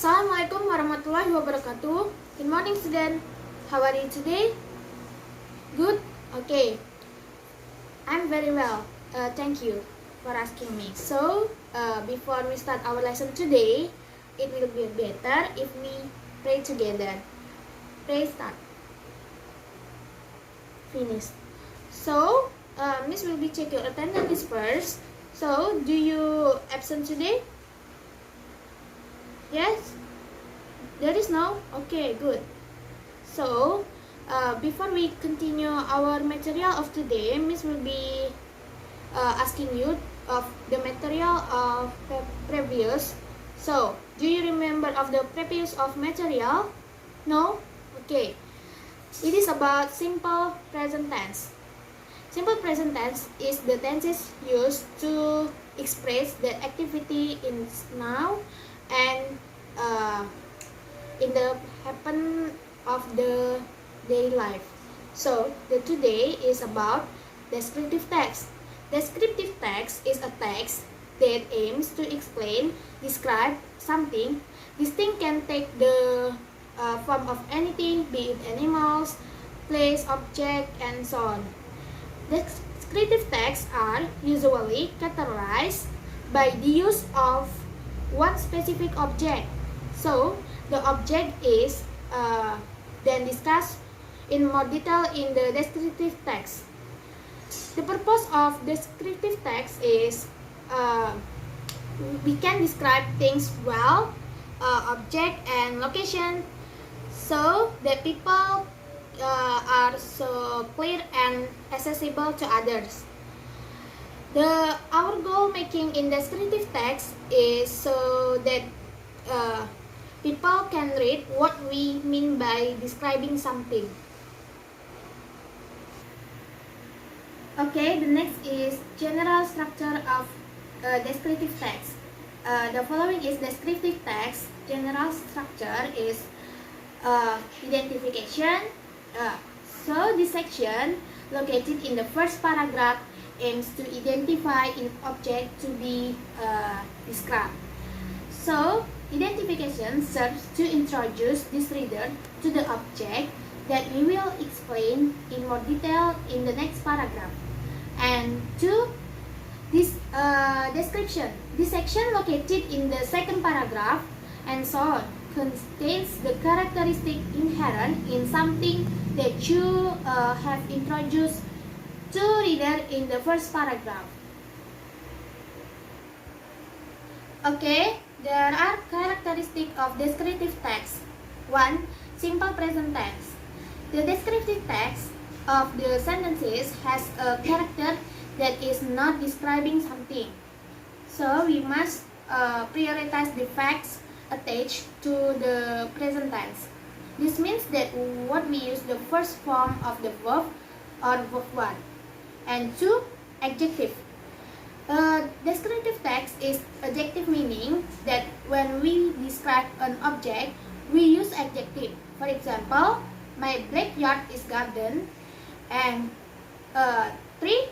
Assalamualaikum warahmatullahi wabarakatuh. Good morning, student. How are you today? Good? Okay. I'm very well. Thank you for asking me. So, before we start our lesson today, it will be better if we pray together. Pray start. Finish. So, Miss will be check your attendance first. So, do you absent today? Yes? There is no? Okay, good. So, before we continue our material of today, Miss will be asking you of the material of the previous. So, do you remember of the previous of material? No? Okay. It is about simple present tense. Simple present tense is the tenses used to express the activity in now and in the happen of the daily life. So the today is about descriptive text. Descriptive text is a text that aims to explain, describe something. This thing can take the form of anything, be it animals, place, object, and so on. Descriptive texts are usually categorized by the use of one specific object. So, the object is then discussed in more detail in the descriptive text. The purpose of descriptive text is we can describe things well, object and location, so that people are so clear and accessible to others. Our goal making in descriptive text is so that people can read what we mean by describing something. Okay, the next is general structure of descriptive text. The following is descriptive text. General structure is identification. So this section located in the first paragraph aims to identify an object to be described. So identification serves to introduce this reader to the object that we will explain in more detail in the next paragraph. And two, this description. This section located in the second paragraph and so on contains the characteristic inherent in something that you have introduced to reader in the first paragraph. Okay, there are characteristics of descriptive text. 1. Simple present tense. The descriptive text of the sentences has a character that is not describing something. So we must prioritize the facts attached to the present tense. This means that what we use the first form of the verb or verb 1. And 2. Adjective. Descriptive text is adjective, meaning that when we describe an object, we use adjective. For example, my backyard is garden. And 3.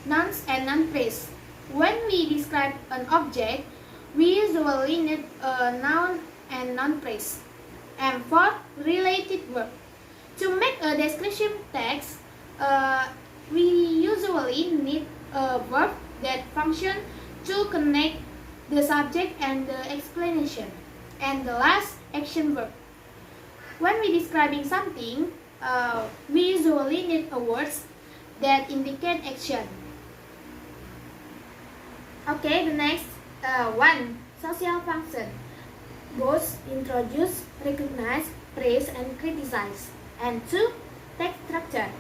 Nouns and noun phrase. When we describe an object, we usually need a noun and noun phrase. And 4. Related verb. To make a description text, we usually need a verb that function to connect the subject and the explanation. And the last, action verb. When we describing something, we usually need a words that indicate action. Okay, the next 1. Social function. Both introduce, recognize, praise, and criticize. And 2. Text structure.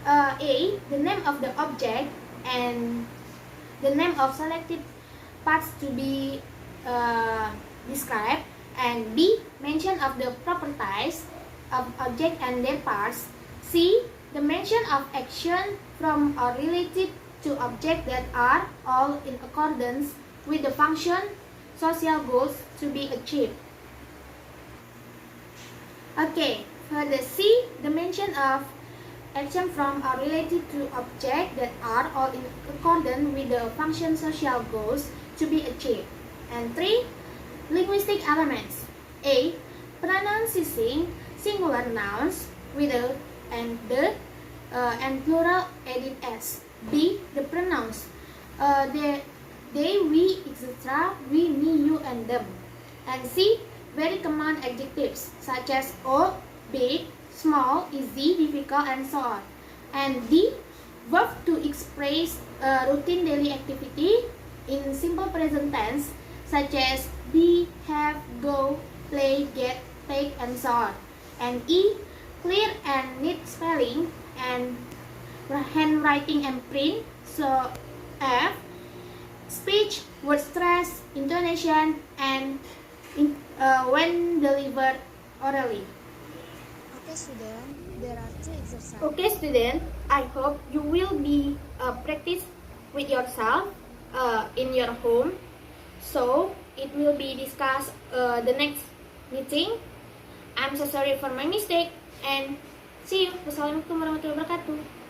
A. The name of the object and the name of selected parts to be described. And B. Mention of the properties of object and their parts. C. The mention of action from or related to objects that are all in accordance with the function, social goals to be achieved. Okay, for the C, the mention of action from or related to objects that are all in accordance with the function, social goals to be achieved. And 3, linguistic elements. A. Pronouncing singular nouns with a and the and plural added s. B. The pronouns they, we, etc., we, me, you, and them. And C. Very common adjectives such as old, big, small, easy, difficult, and so on. And D. Verb to express routine daily activity in simple present tense such as be, have, go, play, get, take, and so on. And E. Clear and neat spelling and handwriting and print. So F. Speech, word stress, intonation, and when delivered orally. Okay, student, there are 2 exercises. Okay, student, I hope you will be practice with yourself in your home. So it will be discussed the next meeting. I'm so sorry for my mistake and see you. Wassalamualaikum warahmatullahi wabarakatuh.